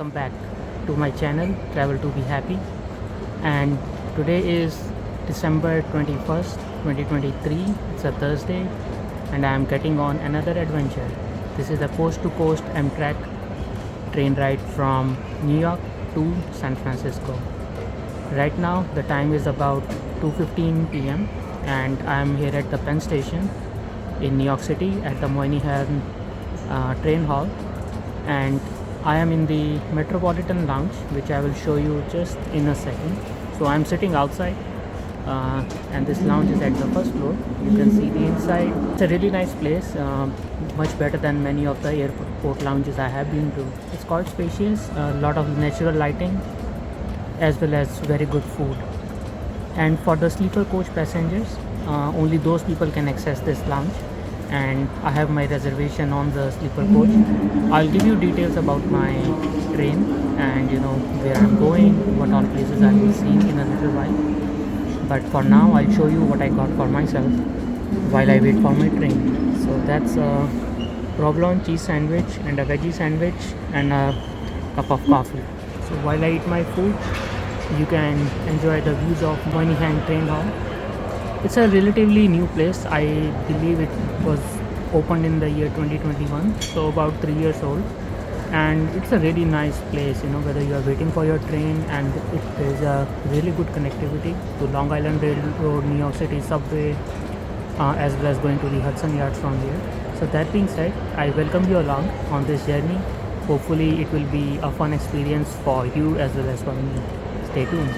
welcome back to my channel Travel to Be Happy. And today is December 21st 2023. It's a Thursday and I am getting on another adventure. This is a coast to coast Amtrak train ride from New York to San Francisco. Right now the time is about 2:15 p.m. and I am here at the Penn Station in New York City at the Moynihan train hall, and I am in the Metropolitan Lounge, which I will show you just in a second. So I am sitting outside and this lounge is at the first floor. You can see the inside. It's a really nice place, much better than many of the airport lounges I have been to. It's quite spacious, a lot of natural lighting as well as very good food. And for the sleeper coach passengers, only those people can access this lounge, and I have my reservation on the sleeper coach. I'll give you details about my train and where I'm going, what all places I'll be seeing in a little while. But for now I'll show you what I got for myself while I wait for my train. So that's a provolone cheese sandwich and a veggie sandwich and a cup of coffee. So while I eat my food, you can enjoy the views of Moynihan train hall. It's a relatively new place. I believe it was opened in the year 2021, so about 3 years old. And it's a really nice place, whether you are waiting for your train, and there is a really good connectivity to Long Island Railroad, New York City subway, as well as going to the Hudson Yards from here. So that being said, I welcome you along on this journey. Hopefully it will be a fun experience for you as well as for me. Stay tuned.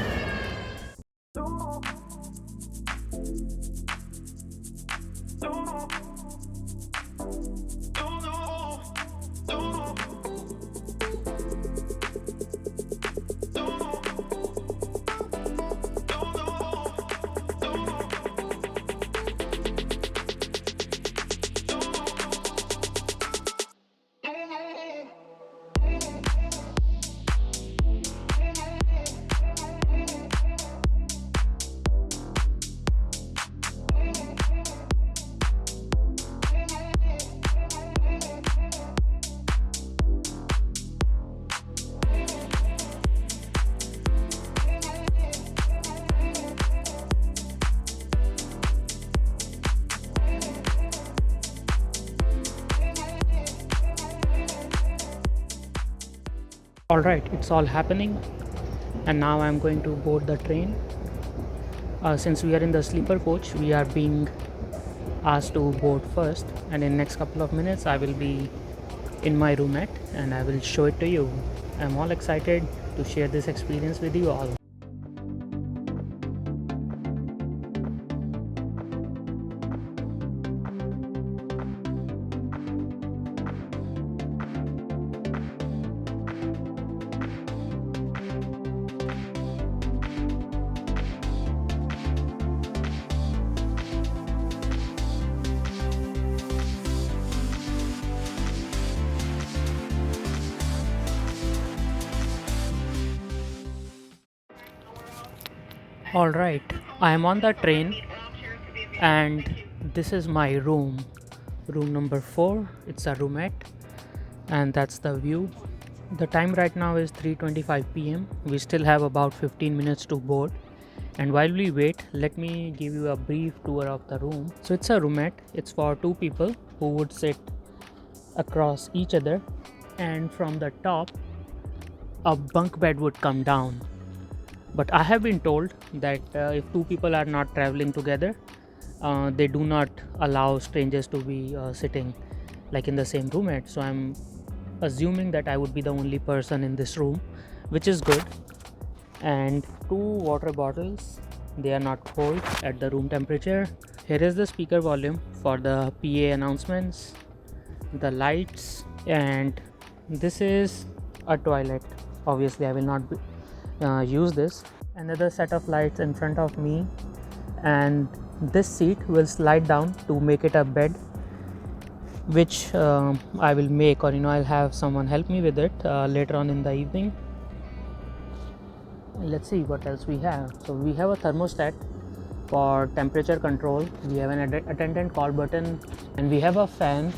Alright, it's all happening and now I'm going to board the train. Since we are in the sleeper coach, we are being asked to board first, and in next couple of minutes I will be in my roomette and I will show it to you. I'm all excited to share this experience with you all. Alright, I am on the train and this is my room number 4. It's a roomette and that's the view. The time right now is 3:25 p.m. We still have about 15 minutes to board, and while we wait, let me give you a brief tour of the room. So it's a roomette. It's for 2 people who would sit across each other, and from the top a bunk bed would come down. But I have been told that if 2 people are not traveling together, they do not allow strangers to be sitting like in the same roomette. So I'm assuming that I would be the only person in this room, which is good. And 2 water bottles, they are not cold, at the room temperature. Here is the speaker volume for the PA announcements, the lights, and this is a toilet. Obviously I will not use this. Another set of lights in front of me, and this seat will slide down to make it a bed, which I will make, or I'll have someone help me with it later on in the evening. Let's see what else we have. So we have a thermostat for temperature control, we have an attendant call button, and we have a fan,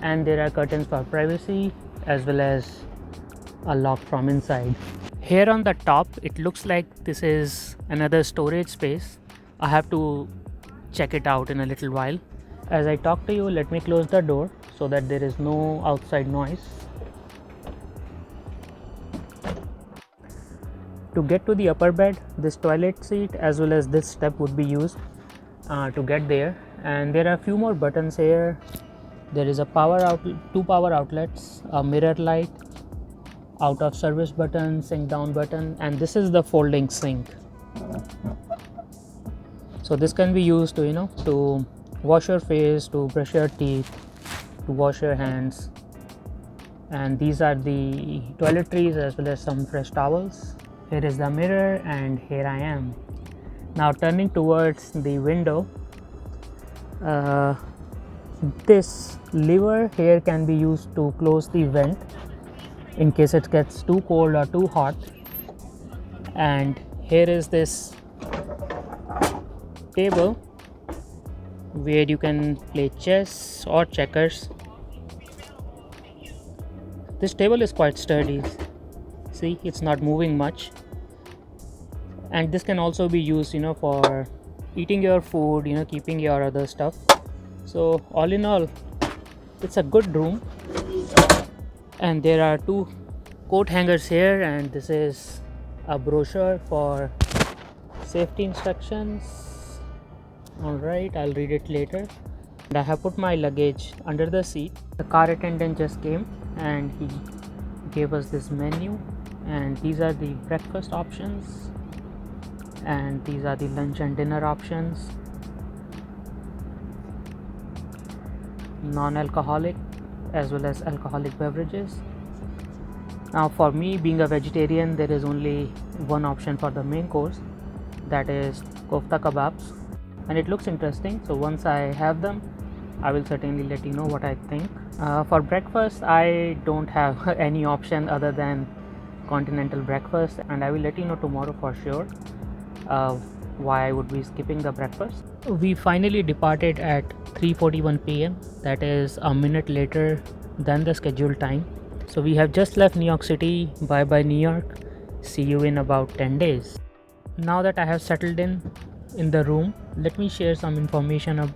and there are curtains for privacy as well as locked from inside. Here on the top, it looks like this is another storage space. I have to check it out in a little while. As I talk to you, let me close the door so that there is no outside noise. To get to the upper bed, this toilet seat as well as this step would be used to get there. And there are a few more buttons here. There is a two power outlets, a mirror light, out of service button, sink down button, and this is the folding sink. So this can be used to to wash your face, to brush your teeth, to wash your hands. And these are the toiletries as well as some fresh towels. Here is the mirror, and here I am. Now turning towards the window, this lever here can be used to close the vent in case it gets too cold or too hot. And here is this table where you can play chess or checkers. This table is quite sturdy. See, it's not moving much. And this can also be used for eating your food, keeping your other stuff. So all in all, it's a good room. And there are two coat hangers here, and this is a brochure for safety instructions. Alright, I'll read it later. And I have put my luggage under the seat. The car attendant just came and he gave us this menu, and these are the breakfast options, and these are the lunch and dinner options. Non-alcoholic as well as alcoholic beverages. Now for me, being a vegetarian, there is only one option for the main course, that is kofta kebabs, and it looks interesting. So once I have them, I will certainly let you know what I think. For breakfast, I don't have any option other than continental breakfast, and I will let you know tomorrow for sure why I would be skipping the breakfast. We finally departed at 3:41 p.m. That is a minute later than the scheduled time. So we have just left New York City. Bye bye New York. See you in about 10 days. Now that I have settled in the room, let me share some information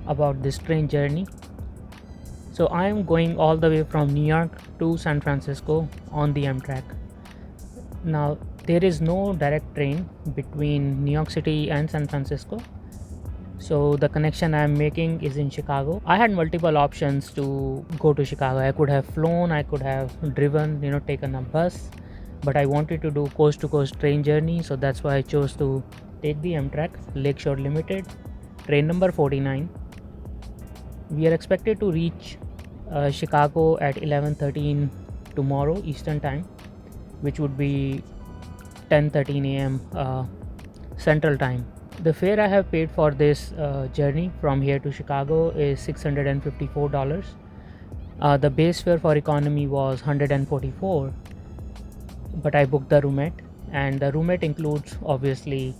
about this train journey. So I am going all the way from New York to San Francisco on the Amtrak. Now there is no direct train between New York City and San Francisco, so the connection I am making is in Chicago. I had multiple options to go to Chicago. I could have flown, I could have driven, taken a bus, but I wanted to do coast to coast train journey, so that's why I chose to take the Amtrak Lakeshore Limited, train number 49. We are expected to reach Chicago at 11:13 tomorrow Eastern time, which would be 10:13 a.m. Central time. The fare I have paid for this journey from here to Chicago is $654. The base fare for economy was $144, but I booked the roomette, and the roomette includes obviously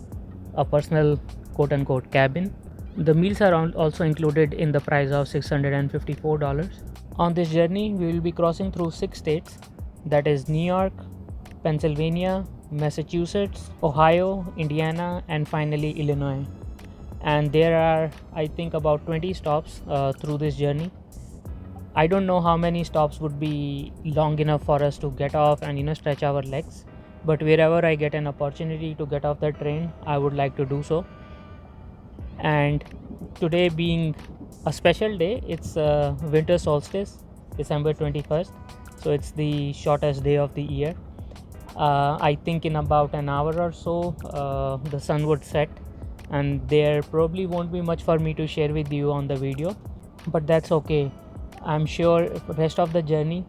a personal quote-unquote cabin. The meals are also included in the price of $654. On this journey, we will be crossing through 6 states, that is New York, Pennsylvania, Massachusetts, Ohio, Indiana, and finally Illinois. And there are, I think, about 20 stops through this journey. I don't know how many stops would be long enough for us to get off and stretch our legs, but wherever I get an opportunity to get off the train, I would like to do so. And today being a special day, it's winter solstice, December 21st, so it's the shortest day of the year. I think in about an hour or so the sun would set, and there probably won't be much for me to share with you on the video, but that's okay. I'm sure rest of the journey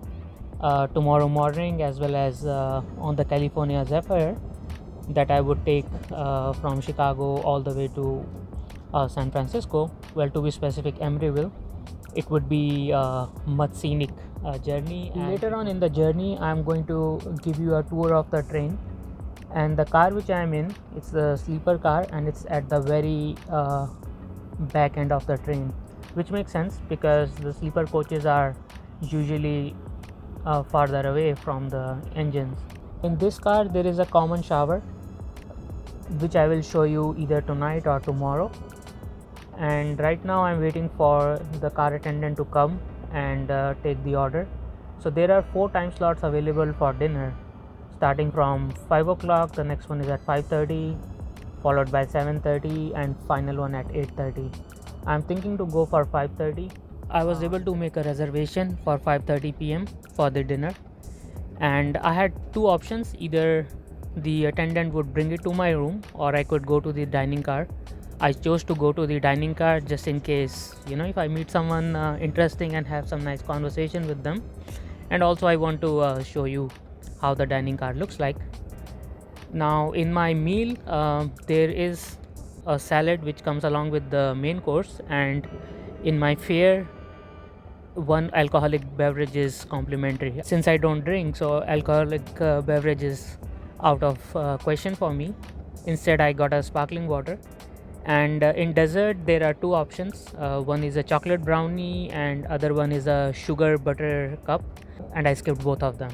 tomorrow morning, as well as on the California Zephyr that I would take from Chicago all the way to San Francisco, well, to be specific, Emeryville, it would be a much scenic journey. And later on in the journey, I'm going to give you a tour of the train, and the car which I am in, it's the sleeper car, and it's at the very back end of the train, which makes sense because the sleeper coaches are usually farther away from the engines. In this car there is a common shower which I will show you either tonight or tomorrow. And right now I'm waiting for the car attendant to come and take the order. So there are 4 time slots available for dinner, starting from 5 o'clock. The next one is at 5:30, followed by 7:30, and final one at 8:30. I'm thinking to go for 5:30. I was able to make a reservation for 5:30 p.m. for the dinner, and I had 2 options. Either the attendant would bring it to my room, or I could go to the dining car. I chose to go to the dining car just in case, if I meet someone interesting and have some nice conversation with them. And also I want to show you how the dining car looks like. Now in my meal there is a salad which comes along with the main course, and in my fare 1 alcoholic beverage is complimentary. Since I don't drink, so alcoholic beverage is out of question for me. Instead I got a sparkling water. And in dessert there are 2 options. One is a chocolate brownie and other one is a sugar butter cup, and I skipped both of them.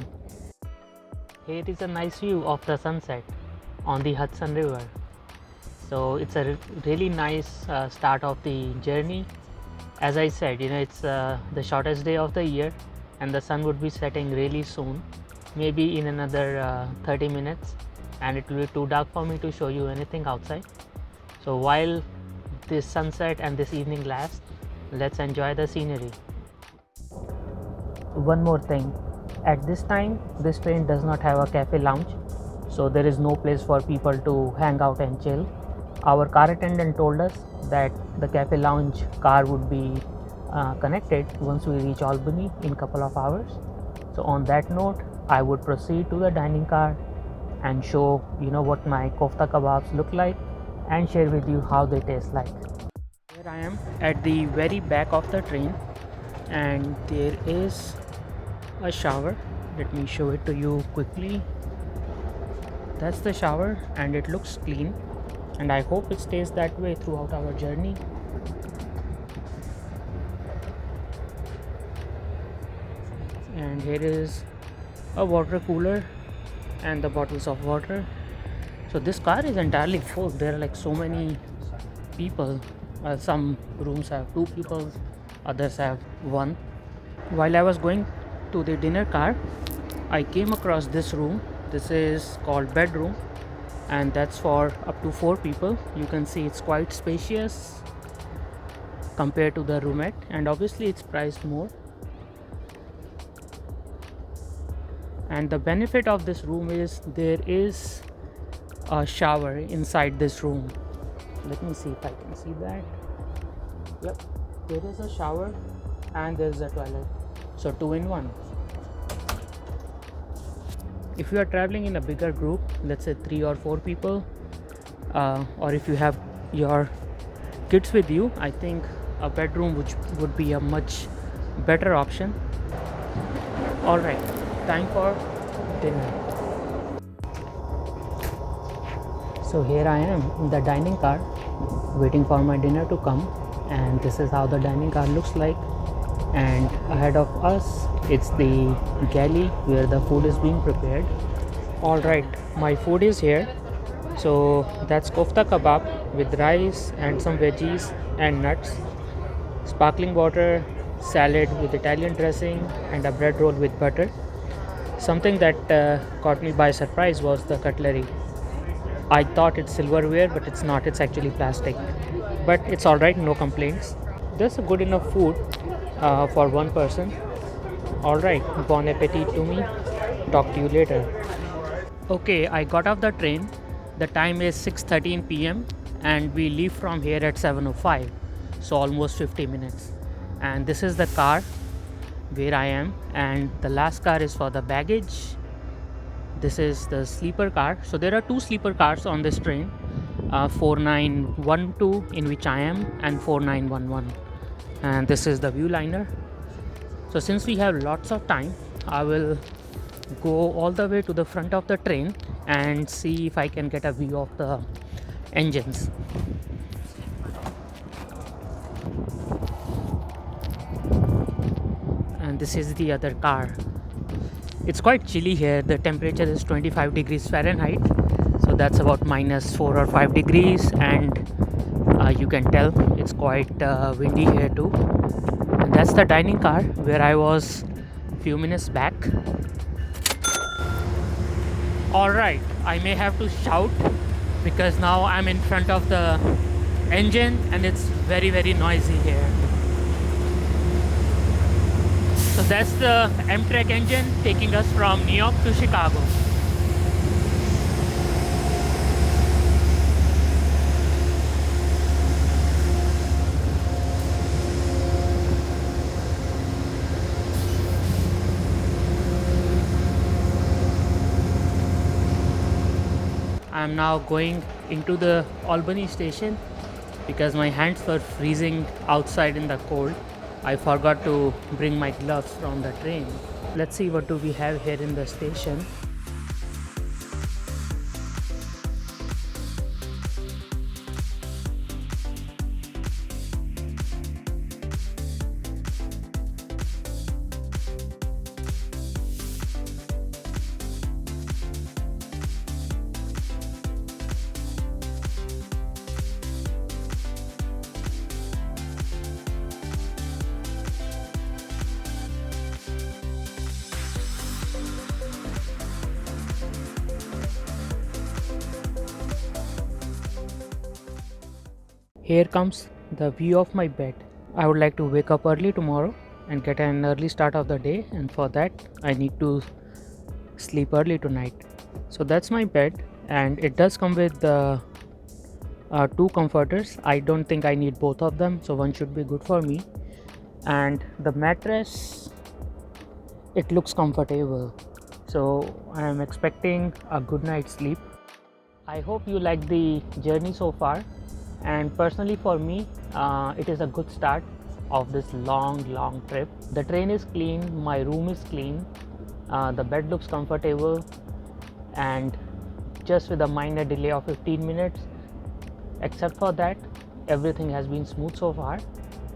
Here is a nice view of the sunset on the Hudson River. So it's a really nice start of the journey. As I said, it's the shortest day of the year, and the sun would be setting really soon, maybe in another 30 minutes, and it will be too dark for me to show you anything outside. So while this sunset and this evening lasts, let's enjoy the scenery. One more thing, at this time this train does not have a cafe lounge, so there is no place for people to hang out and chill. Our car attendant told us that the cafe lounge car would be connected once we reach Albany in couple of hours. So on that note, I would proceed to the dining car and show what my kofta kebabs look like, and share with you how they taste like. Here I am at the very back of the train, and there is a shower. Let me show it to you quickly. That's the shower, and it looks clean, and I hope it stays that way throughout our journey. And here is a water cooler and the bottles of water. So this car is entirely full. There are like so many people. Some rooms have 2 people, others have 1. While I was going to the dinner car, I came across this room. This is called bedroom, and that's for up to 4 people. You can see it's quite spacious compared to the roomette, and obviously it's priced more. And the benefit of this room is there is a shower inside this room. Let me see if I can see that. Yep, there is a shower and there is a toilet, so 2 in 1. If you are traveling in a bigger group, let's say 3 or 4 people, or if you have your kids with you, I think a bedroom which would be a much better option. Alright, time for dinner. So here I am in the dining car waiting for my dinner to come, and this is how the dining car looks like. And ahead of us it's the galley where the food is being prepared. Alright, my food is here. So that's kofta kebab with rice and some veggies and nuts, sparkling water, salad with Italian dressing, and a bread roll with butter. Something that caught me by surprise was the cutlery. I thought it's silverware, but it's not. It's actually plastic. But it's alright, no complaints. That's a good enough food for 1 person. Alright, bon appetit to me. Talk to you later. Okay, I got off the train. The time is 6:13 p.m. and we leave from here at 7:05. So almost 50 minutes. And this is the car where I am, and the last car is for the baggage. This is the sleeper car. So there are 2 sleeper cars on this train, 4912 in which I am, and 4911, and this is the view liner. So since we have lots of time, I will go all the way to the front of the train and see if I can get a view of the engines. And this is the other car. It's quite chilly here. The temperature is 25 degrees Fahrenheit, so that's about minus 4 or 5 degrees, and you can tell it's quite windy here too. And that's the dining car where I was few minutes back. Alright, I may have to shout because now I'm in front of the engine and it's very noisy here. So that's the Amtrak engine taking us from New York to Chicago. I'm now going into the Albany station because my hands were freezing outside in the cold. I forgot to bring my gloves from the train. Let's see what do we have here in the station. Here comes the view of my bed. I would like to wake up early tomorrow and get an early start of the day, and for that I need to sleep early tonight. So that's my bed, and it does come with two comforters. I don't think I need both of them, so one should be good for me. And the mattress, it looks comfortable, so I am expecting a good night's sleep. I hope you like the journey so far, and personally for me it is a good start of this long trip. The train is clean, my room is clean, the bed looks comfortable, and just with a minor delay of 15 minutes, except for that everything has been smooth so far.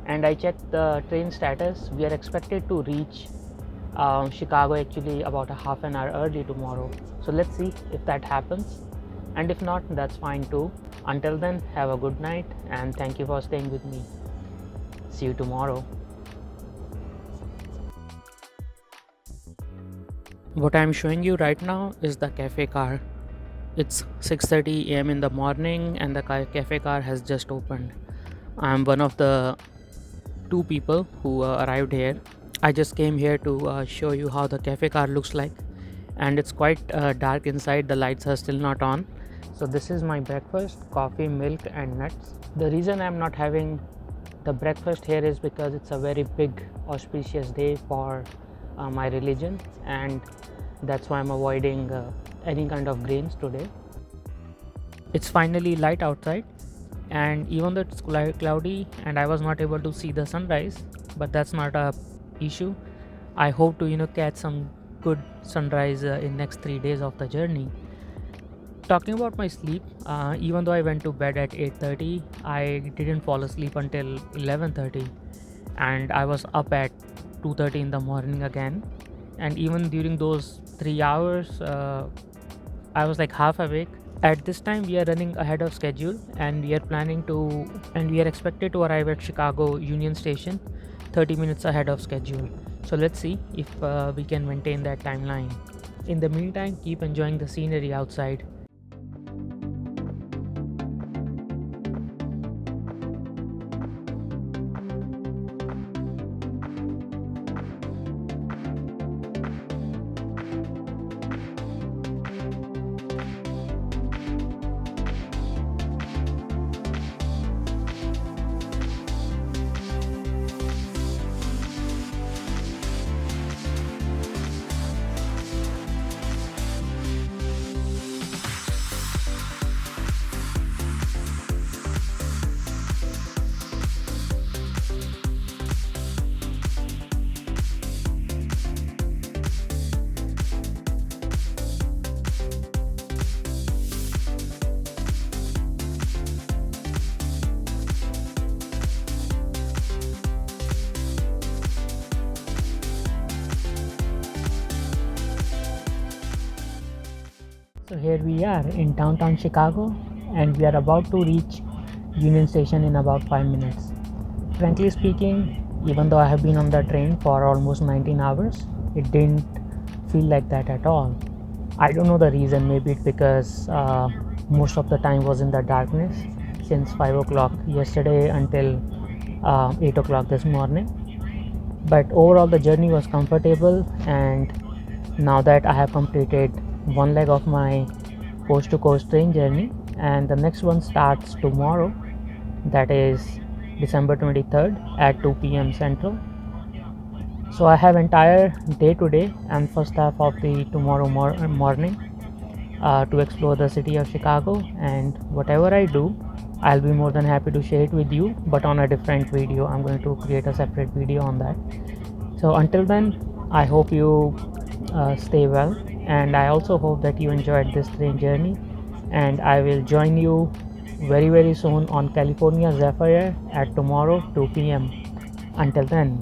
And I checked the train status. We are expected to reach Chicago actually about a half an hour early tomorrow, so let's see if that happens, and if not, that's fine too. Until then, have a good night and thank you for staying with me. See you tomorrow. What I'm showing you right now is the cafe car. It's 6:30 a.m. in the morning and the cafe car has just opened. I'm one of the two people who arrived here. I just came here to show you how the cafe car looks like, and it's quite dark inside. The lights are still not on. So this is my breakfast: coffee, milk and nuts. The reason I'm not having the breakfast here is because it's a very big auspicious day for my religion, and that's why I'm avoiding any kind of grains today. It's finally light outside, and even though it's cloudy and I was not able to see the sunrise, but that's not a issue. I hope to catch some good sunrise in next 3 days of the journey. Talking about my sleep, even though I went to bed at 8:30, I didn't fall asleep until 11:30, and I was up at 2:30 in the morning again. And even during those 3 hours, I was like half awake. At this time, we are running ahead of schedule, and we are expected to arrive at Chicago Union Station 30 minutes ahead of schedule. So let's see if we can maintain that timeline. In the meantime, keep enjoying the scenery outside. So here we are in downtown Chicago, and we are about to reach Union Station in about 5 minutes. Frankly speaking, even though I have been on the train for almost 19 hours, it didn't feel like that at all. I don't know the reason, maybe it's because most of the time was in the darkness since 5 o'clock yesterday until 8 o'clock this morning. But overall, the journey was comfortable, and now that I have completed one leg of my coast to coast train journey, and the next one starts tomorrow, that is December 23rd at 2 p.m. Central. So I have entire day today and first half of the tomorrow morning to explore the city of Chicago, and whatever I do, I'll be more than happy to share it with you, but on a different video. I'm going to create a separate video on that. So until then, I hope you stay well, and I also hope that you enjoyed this train journey, and I will join you very soon on California Zephyr at tomorrow 2 p.m. Until then,